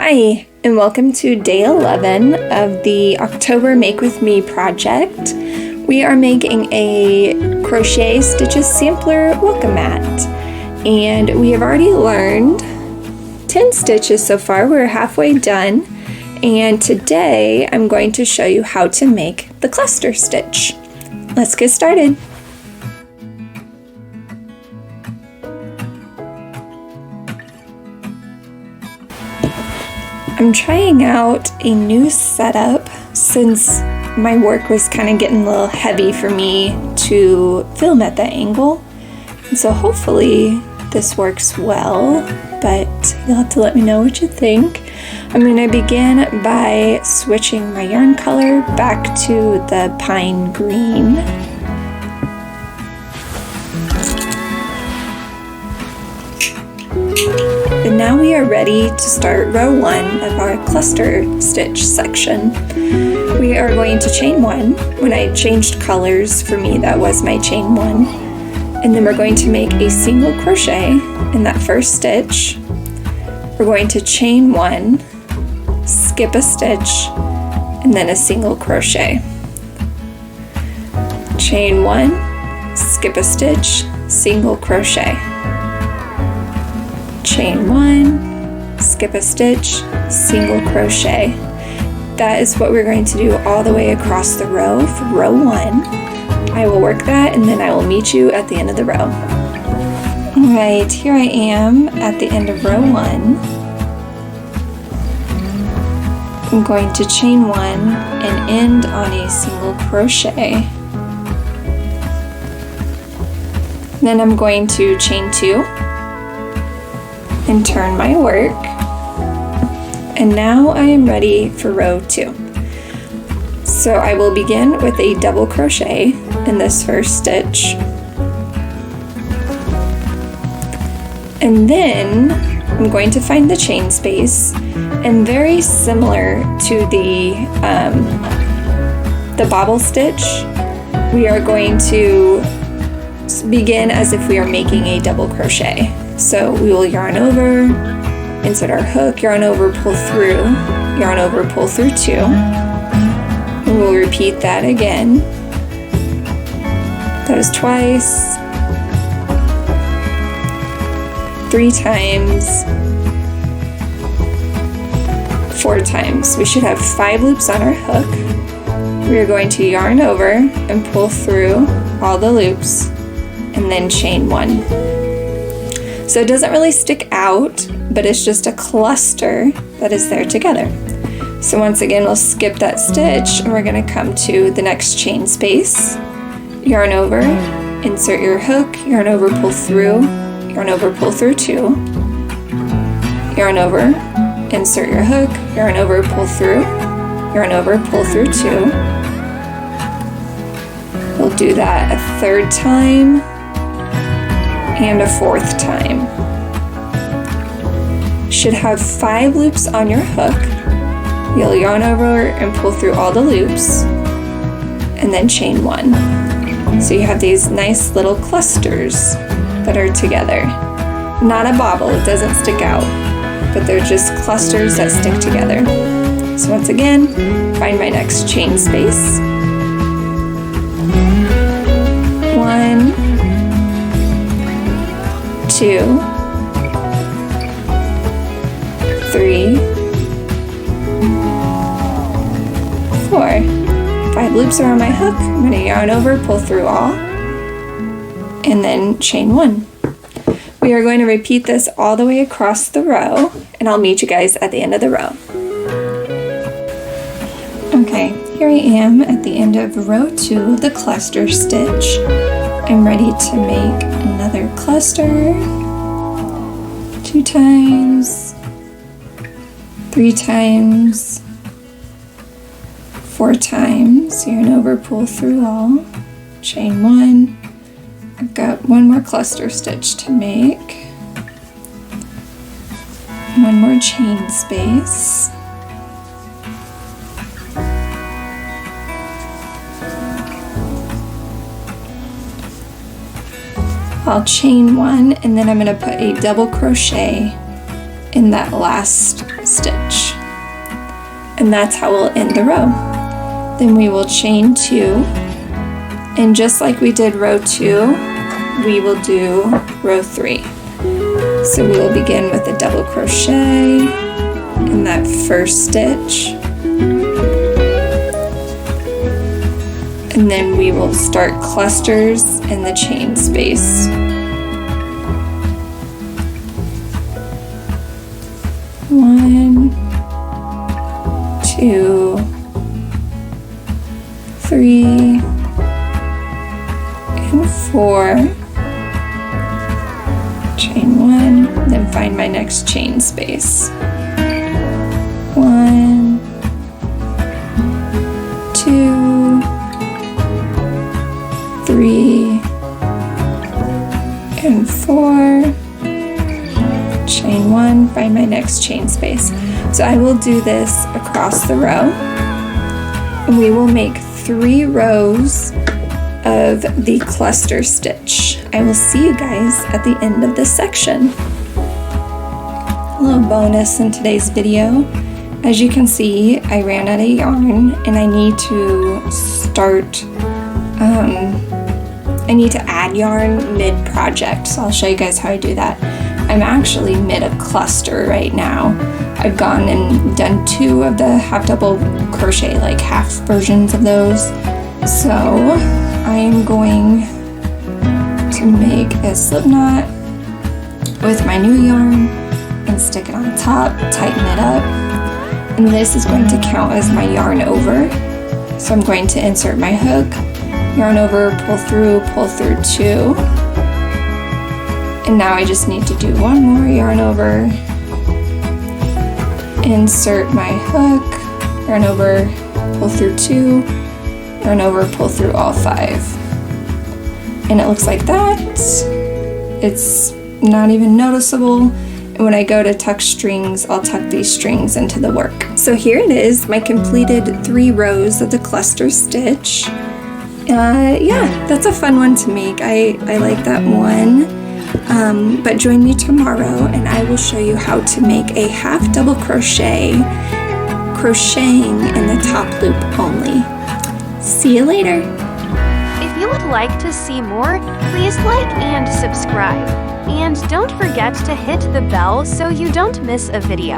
Hi, and welcome to day 11 of the October Make With Me project. We are making a Crochet Stitches Sampler welcome mat, and we have already learned 10 stitches so far. We're halfway done, and today I'm going to show you how to make the cluster stitch. Let's get started. I'm trying out a new setup since my work was kind of getting a little heavy for me to film at that angle. And so hopefully this works well, but you'll have to let me know what you think. I'm going to begin by switching my yarn color back to the pine green. And now we are ready to start row 1 of our cluster stitch section. We are going to chain 1. When I changed colors, for me that was my chain 1. And then we're going to make a single crochet in that first stitch. We're going to chain 1, skip a stitch, and then a single crochet. Chain 1, skip a stitch, single crochet. Chain 1, skip a stitch, single crochet. That is what we're going to do all the way across the row for row 1. I will work that and then I will meet you at the end of the row. Alright, here I am at the end of row 1. I'm going to chain 1 and end on a single crochet. Then I'm going to chain 2 and turn my work, and now I am ready for row 2. So I will begin with a double crochet in this first stitch, and then I'm going to find the chain space, and very similar to the bobble stitch, we are going to begin as if we are making a double crochet. So we will yarn over, insert our hook, yarn over, pull through, yarn over, pull through 2. And we'll repeat that again. That was twice, 3 times, 4 times. We should have 5 loops on our hook. We are going to yarn over and pull through all the loops and then chain 1. So it doesn't really stick out, but it's just a cluster that is there together. So once again, we'll skip that stitch and we're going to come to the next chain space. Yarn over, insert your hook, yarn over, pull through, yarn over, pull through 2. Yarn over, insert your hook, yarn over, pull through, yarn over, pull through 2. We'll do that a 3rd time and a 4th time. Should have 5 loops on your hook. You'll yarn over and pull through all the loops and then chain 1. So you have these nice little clusters that are together. Not a bobble, it doesn't stick out, but they're just clusters that stick together. So once again, find my next chain space. 1, 2, 3, 4. 5 loops are on my hook. I'm going to yarn over, pull through all, and then chain 1. We are going to repeat this all the way across the row, and I'll meet you guys at the end of the row. Okay, here I am at the end of row 2 of the cluster stitch. I'm ready to make another cluster. 2 times, 3 times, 4 times, yarn over, pull through all, chain 1. I've got 1 more cluster stitch to make, 1 more chain space. I'll chain 1 and then I'm going to put a double crochet in that last stitch. And that's how we'll end the row. Then we will chain 2, and just like we did row 2, we will do row 3. So we will begin with a double crochet in that first stitch, and then we will start clusters in the chain space. 1, 2, 3, and 4. Chain 1, then find my next chain space. 1, 2, 3, and 4. Chain 1, find my next chain space. So I will do this across the row, and we will make 3 rows of the cluster stitch. I will see you guys at the end of this section. A little bonus in today's video. As you can see, I ran out of yarn and I need to start, I need to add yarn mid-project, so I'll show you guys how I do that. I'm actually mid a cluster right now. I've gone and done 2 of the half double crochet, like half versions of those. So I am going to make a slip knot with my new yarn and stick it on top, tighten it up, and this is going to count as my yarn over. So I'm going to insert my hook, yarn over, pull through 2, and now I just need to do 1 more yarn over, insert my hook, yarn over, pull through 2, yarn over, pull through all 5. And it looks like that. It's not even noticeable. And when I go to tuck strings, I'll tuck these strings into the work. So here it is, my completed 3 rows of the cluster stitch. Yeah, that's a fun one to make. I like that one. But join me tomorrow and I will show you how to make a half double crochet, crocheting in the top loop only. See you later. If you would like to see more, please like and subscribe. And don't forget to hit the bell so you don't miss a video.